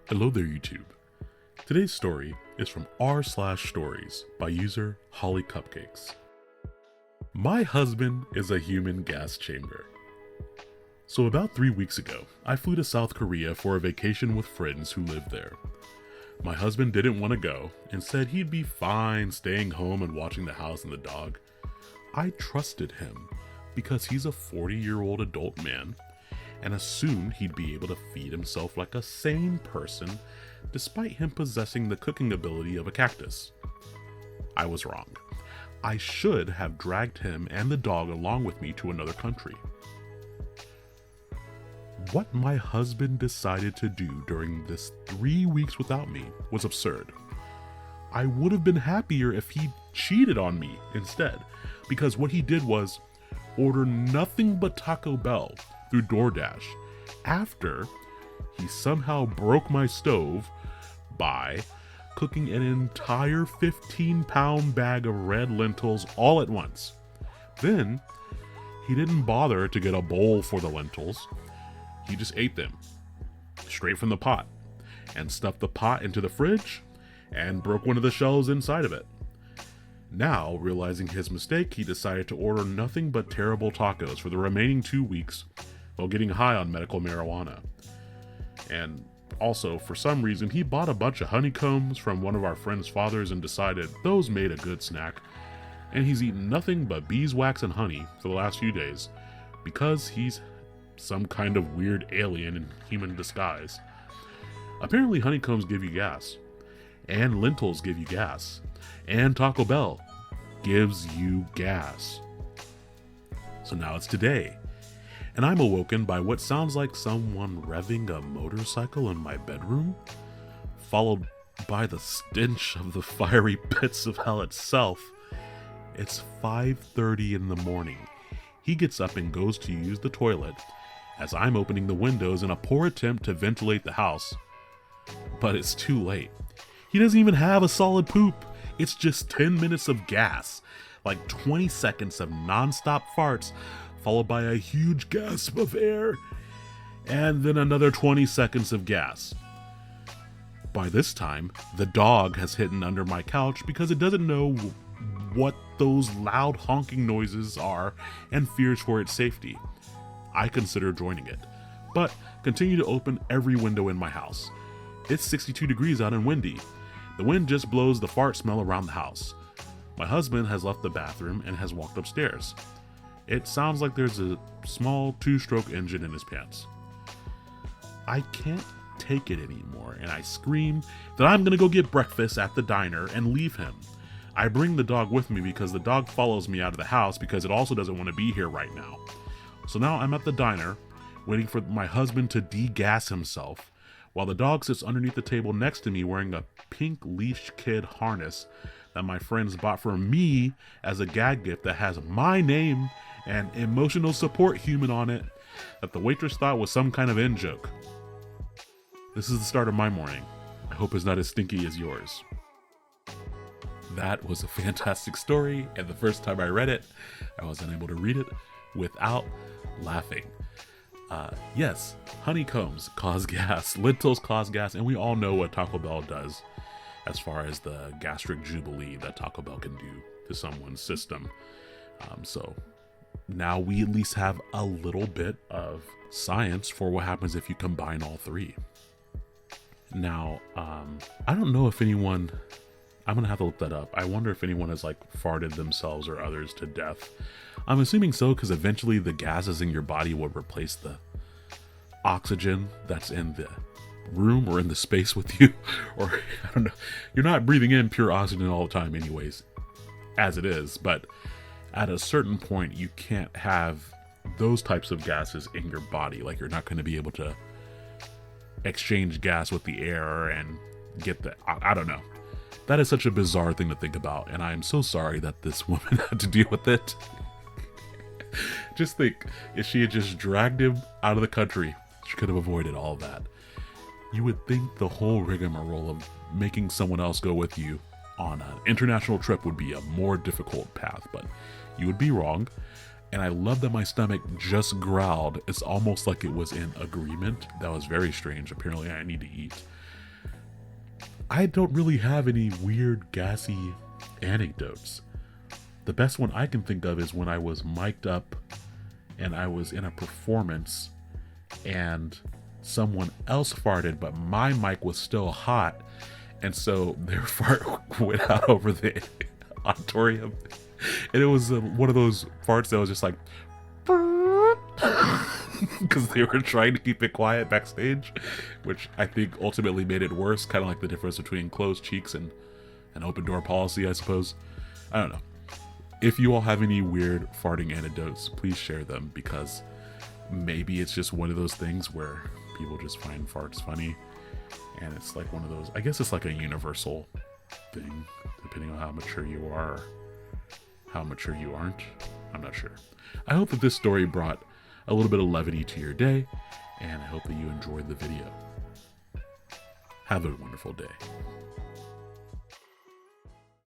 Hello there, YouTube. Today's story is from r/stories by user Holly Cupcakes. My husband is a human gas chamber. So about 3 weeks ago, I flew to South Korea for a vacation with friends who live there. My husband didn't want to go and said he'd be fine staying home and watching the house and the dog. I trusted him because he's a 40-year-old adult man and assumed he'd be able to feed himself like a sane person despite him possessing the cooking ability of a cactus. I was wrong. I should have dragged him and the dog along with me to another country. What my husband decided to do during this 3 weeks without me was absurd. I would have been happier if he cheated on me instead, because what he did was order nothing but Taco Bell through DoorDash after he somehow broke my stove by cooking an entire 15-pound bag of red lentils all at once. Then he didn't bother to get a bowl for the lentils. He just ate them straight from the pot and stuffed the pot into the fridge and broke one of the shelves inside of it. Now, realizing his mistake, he decided to order nothing but terrible tacos for the remaining 2 weeks while getting high on medical marijuana. And also, for some reason, he bought a bunch of honeycombs from one of our friend's fathers and decided those made a good snack. And he's eaten nothing but beeswax and honey for the last few days because he's some kind of weird alien in human disguise. Apparently honeycombs give you gas, and lentils give you gas, and Taco Bell gives you gas. So now it's today, and I'm awoken by what sounds like someone revving a motorcycle in my bedroom, followed by the stench of the fiery pits of hell itself. It's 5:30 in the morning. He gets up and goes to use the toilet as I'm opening the windows in a poor attempt to ventilate the house. But it's too late. He doesn't even have a solid poop. It's just 10 minutes of gas, like 20 seconds of non-stop farts, followed by a huge gasp of air, and then another 20 seconds of gas. By this time, the dog has hidden under my couch because it doesn't know what those loud honking noises are and fears for its safety. I consider joining it, but continue to open every window in my house. It's 62 degrees out and windy. The wind just blows the fart smell around the house. My husband has left the bathroom and has walked upstairs. It sounds like there's a small 2-stroke engine in his pants. I can't take it anymore, and I scream that I'm gonna go get breakfast at the diner and leave him. I bring the dog with me because the dog follows me out of the house because it also doesn't want to be here right now. So now I'm at the diner, waiting for my husband to de-gas himself, while the dog sits underneath the table next to me wearing a pink leash kid harness that my friends bought for me as a gag gift that has my name and emotional support human on it that the waitress thought was some kind of in-joke. This is the start of my morning. I hope it's not as stinky as yours. That was a fantastic story, and the first time I read it, I was unable to read it without laughing. Yes, honeycombs cause gas, lentils cause gas, and we all know what Taco Bell does as far as the gastric jubilee that Taco Bell can do to someone's system. So now we at least have a little bit of science for what happens if you combine all three. Now, I don't know if anyone, I'm gonna have to look that up. I wonder if anyone has like farted themselves or others to death. I'm assuming so, because eventually the gases in your body would replace the oxygen that's in the room or in the space with you. Or, I don't know. You're not breathing in pure oxygen all the time anyways, as it is. But at a certain point, you can't have those types of gases in your body. Like, you're not going to be able to exchange gas with the air and get the, I don't know. That is such a bizarre thing to think about, and I am so sorry that this woman had to deal with it. Just think, if she had just dragged him out of the country, she could have avoided all of that. You would think the whole rigmarole of making someone else go with you on an international trip would be a more difficult path, but you would be wrong. And I love that my stomach just growled. It's almost like it was in agreement. That was very strange. Apparently I need to eat. I don't really have any weird, gassy anecdotes. The best one I can think of is when I was mic'd up and I was in a performance and someone else farted, but my mic was still hot. And so their fart went out over the auditorium. And it was one of those farts that was just like, because they were trying to keep it quiet backstage, which I think ultimately made it worse. Kind of like the difference between closed cheeks and an open door policy, I suppose. I don't know. If you all have any weird farting anecdotes, please share them, because maybe it's just one of those things where people just find farts funny. And it's like one of those, I guess it's like a universal thing, depending on how mature you are, or how mature you aren't. I'm not sure. I hope that this story brought a little bit of levity to your day, and I hope that you enjoyed the video. Have a wonderful day.